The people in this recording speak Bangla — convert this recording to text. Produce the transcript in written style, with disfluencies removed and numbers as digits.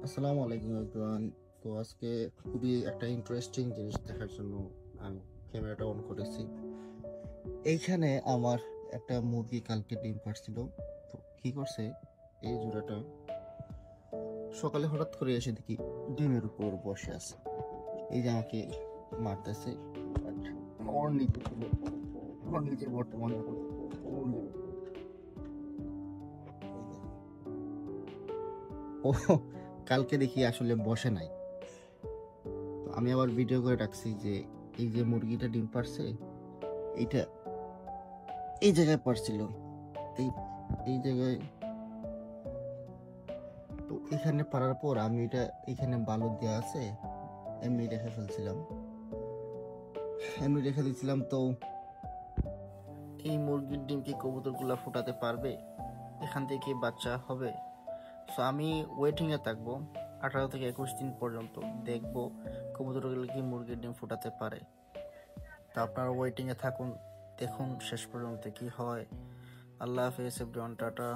আসসালামু আলাইকুম এভরিওয়ান। তো আজকে খুবই একটা ইন্টারেস্টিং জিনিস দেখার জন্য আমি ক্যামেরাটা অন করেছি। এইখানে আমার একটা মুরগি কালকে ডিম পাড়ছিল। তো কি করছে, এই জোড়াটা সকালে হঠাৎ করে এসে দেখি ডিমের উপর বসে আছে। এই যে আমাকে মারতেছে, বাট ওর নিজে ছিল, ওর নিজের বর্তমান মুরগি। ও কালকে দেখি আসলে বসে নাই। তো আমি আবার ভিডিও করে রাখছি যে এই যে মুরগিটা ডিম পারছে, এইটা এই জায়গায় পারছিল, এই এই জায়গায়। তো এখানে পারার পর আমি এটা এখানে বালু দেওয়া আছে, এমনি রেখে ফেলছিলাম, এমনি রেখে দিয়েছিলাম। তো এই মুরগির ডিম কি কবুতরগুলা ফুটাতে পারবে, এখান থেকে বাচ্চা হবে? সো আমি ওয়েটিংয়ে থাকবো 18 থেকে 21 দিন পর্যন্ত, দেখবো কবুতরগুলো কি মুরগির ডিম ফুটাতে পারে। তা আপনারা ওয়েটিংয়ে থাকুন, দেখুন শেষ পর্যন্ত কি হয়। আল্লাহ হাফেজ এভরিওয়ান, টাটা।